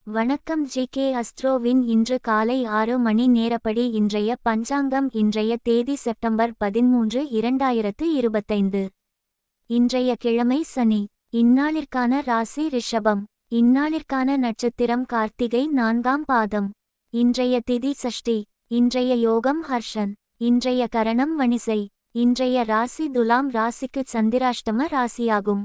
வணக்கம் ஜி.கே. அஸ்ட்ரோவின் இன்று காலை 6 மணி நேரப்படி இன்றைய பஞ்சாங்கம். இன்றைய தேதி செப்டம்பர் 13, 2025. இன்றைய கிழமை சனி. இந்நாளிற்கான ராசி ரிஷபம். இந்நாளிற்கான நட்சத்திரம் கார்த்திகை 4ஆம் பாதம். இன்றைய திதி சஷ்டி. இன்றைய யோகம் ஹர்ஷன். இன்றைய கரணம் வணிசை. இன்றைய ராசி துலாம் ராசிக்கு சந்திராஷ்டம ராசியாகும்.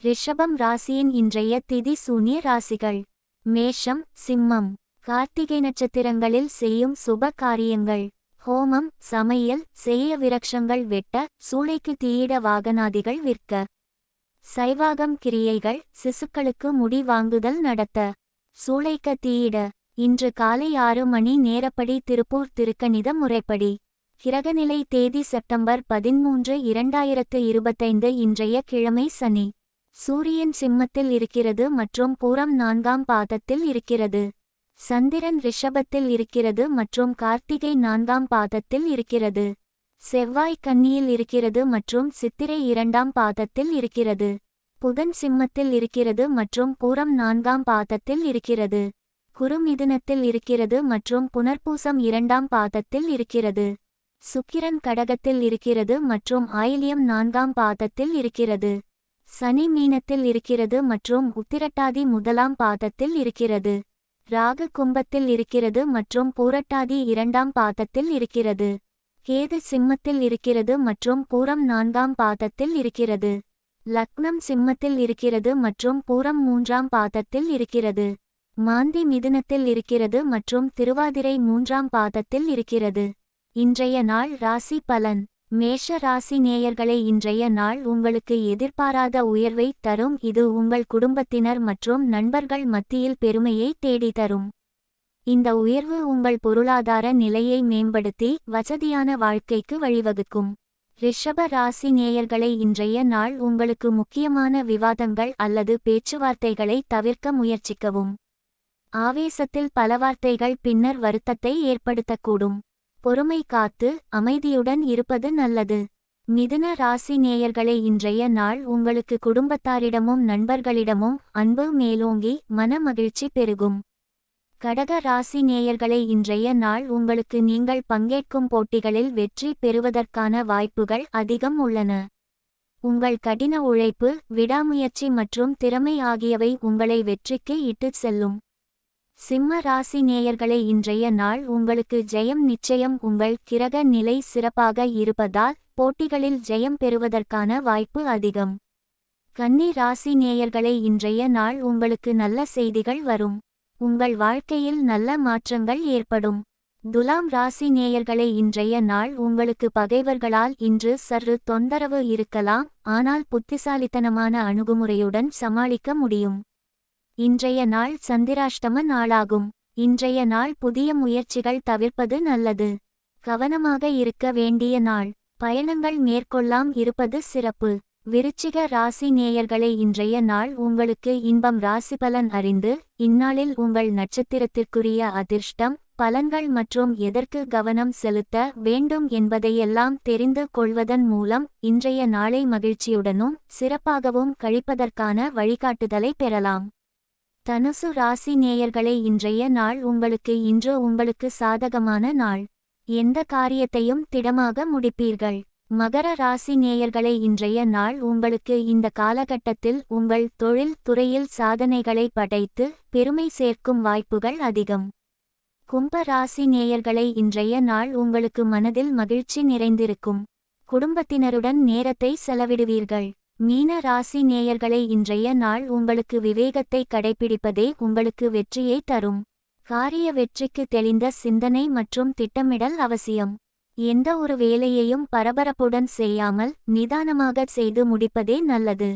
ரிஷபம் ராசியின் இன்றைய திதி சூன்ய ராசிகள்: மேஷம், சிம்மம். கார்த்திகை நட்சத்திரங்களில் செய்யும் சுப காரியங்கள்: ஹோமம், சமையல் செய்ய, விரக்ஷங்கள் வெட்ட, சூளைக்கு தீயிட, வாகனாதிகள் விற்க. சைவாகம் கிரியைகள்: சிசுக்களுக்கு முடி வாங்குதல் நடத்த, சூளைக்க தீயிட. இன்று காலை 6 மணி நேரப்படி திருப்பூர் திருக்கணித முறைப்படி. கிரகநிலை தேதி செப்டம்பர் 13, 2025. இன்றைய கிழமை சனி. சூரியன் சிம்மத்தில் இருக்கிறது மற்றும் பூரம் 4ஆம் பாதத்தில் இருக்கிறது. சந்திரன் ரிஷபத்தில் இருக்கிறது மற்றும் கார்த்திகை 4ஆம் பாதத்தில் இருக்கிறது. செவ்வாய் கன்னியில் இருக்கிறது மற்றும் சித்திரை 2ஆம் பாதத்தில் இருக்கிறது. புதன் சிம்மத்தில் இருக்கிறது மற்றும் பூரம் 4ஆம் பாதத்தில் இருக்கிறது. குரு மிதுனத்தில் இருக்கிறது மற்றும் புனர்பூசம் 2ஆம் பாதத்தில் இருக்கிறது. சுக்கிரன் கடகத்தில் இருக்கிறது மற்றும் ஆயில்யம் 4ஆம் பாதத்தில் இருக்கிறது. சனி மீனத்தில் இருக்கிறது மற்றும் உத்திரட்டாதி 1ஆம் பாதத்தில் இருக்கிறது. ராகு கும்பத்தில் இருக்கிறது மற்றும் பூரட்டாதி 2ஆம் பாதத்தில் இருக்கிறது. கேது சிம்மத்தில் இருக்கிறது மற்றும் பூரம் 4ஆம் பாதத்தில் இருக்கிறது. லக்னம் சிம்மத்தில் இருக்கிறது மற்றும் பூரம் 3ஆம் பாதத்தில் இருக்கிறது. மாந்தி மிதுனத்தில் இருக்கிறது மற்றும் திருவாதிரை 3ஆம் பாதத்தில் இருக்கிறது. இன்றைய நாள் ராசி பலன்: மேஷ ராசி நேயர்களே, இன்றைய நாள் உங்களுக்கு எதிர்பாராத உயர்வை தரும். இது உங்கள் குடும்பத்தினர் மற்றும் நண்பர்கள் மத்தியில் பெருமையை தேடி தரும். இந்த உயர்வு உங்கள் பொருளாதார நிலையை மேம்படுத்தி வசதியான வாழ்க்கைக்கு வழிவகுக்கும். ரிஷப ராசி நேயர்களே, இன்றைய நாள் உங்களுக்கு முக்கியமான விவாதங்கள் அல்லது பேச்சுவார்த்தைகளை தவிர்க்க முயற்சிக்கவும். ஆவேசத்தில் பல வார்த்தைகள் பின்னர் வருத்தத்தை ஏற்படுத்தக்கூடும். பொறுமை காத்து அமைதியுடன் இருப்பது நல்லது. மிதுன ராசி நேயர்களே, இன்றைய நாள் உங்களுக்கு குடும்பத்தாரிடமும் நண்பர்களிடமும் அன்பு மேலோங்கி மன மகிழ்ச்சி பெருகும். கடக ராசி நேயர்களே, இன்றைய நாள் உங்களுக்கு நீங்கள் பங்கேற்கும் போட்டிகளில் வெற்றி பெறுவதற்கான வாய்ப்புகள் அதிகம் உள்ளன. உங்கள் கடின உழைப்பு, விடாமுயற்சி மற்றும் திறமை ஆகியவை உங்களை வெற்றிக்கு இட்டுச் செல்லும். சிம்ம ராசி நேயர்களே, இன்றைய நாள் உங்களுக்கு ஜெயம் நிச்சயம். உங்கள் கிரக நிலை சிறப்பாக இருப்பதால் போட்டிகளில் ஜெயம் பெறுவதற்கான வாய்ப்பு அதிகம். கன்னி ராசி நேயர்களே, இன்றைய நாள் உங்களுக்கு நல்ல செய்திகள் வரும். உங்கள் வாழ்க்கையில் நல்ல மாற்றங்கள் ஏற்படும். துலாம் ராசி நேயர்களே, இன்றைய நாள் உங்களுக்கு பகைவர்களால் இன்று சற்று தொந்தரவு இருக்கலாம், ஆனால் புத்திசாலித்தனமான அணுகுமுறையுடன் சமாளிக்க முடியும். இன்றைய நாள் சந்திராஷ்டம நாளாகும். இன்றைய நாள் புதிய முயற்சிகள் தவிர்ப்பது நல்லது. கவனமாக இருக்க வேண்டிய நாள். பயணங்கள் மேற்கொள்ளாம் இருப்பது சிறப்பு. விருச்சிக ராசி நேயர்களே, இன்றைய நாள் உங்களுக்கு இன்பம். ராசிபலன் அறிந்து இந்நாளில் உங்கள் நட்சத்திரத்திற்குரிய அதிர்ஷ்டம், பலன்கள் மற்றும் எதற்கு கவனம் செலுத்த வேண்டும் என்பதையெல்லாம் தெரிந்து கொள்வதன் மூலம் இன்றைய நாளை மகிழ்ச்சியுடனும் சிறப்பாகவும் கழிப்பதற்கான வழிகாட்டுதலை பெறலாம். தனுசு ராசி நேயர்களே, இன்றைய நாள் உங்களுக்கு சாதகமான நாள். எந்த காரியத்தையும் திடமாக முடிப்பீர்கள். மகர ராசி நேயர்களே, இன்றைய நாள் உங்களுக்கு இந்த காலகட்டத்தில் உங்கள் தொழில் துறையில் சாதனைகளை படைத்து பெருமை சேர்க்கும் வாய்ப்புகள் அதிகம். கும்ப ராசி நேயர்களே, இன்றைய நாள் உங்களுக்கு மனதில் மகிழ்ச்சி நிறைந்திருக்கும். குடும்பத்தினருடன் நேரத்தை செலவிடுவீர்கள். மீன ராசி நேயர்களே, இன்றைய நாள் உங்களுக்கு விவேகத்தை கடைபிடிப்பதே உங்களுக்கு வெற்றியை தரும். காரிய வெற்றிக்கு தெளிந்த சிந்தனை மற்றும் திட்டமிடல் அவசியம். எந்த ஒரு வேலையையும் பரபரப்புடன் செய்யாமல் நிதானமாக செய்து முடிப்பதே நல்லது.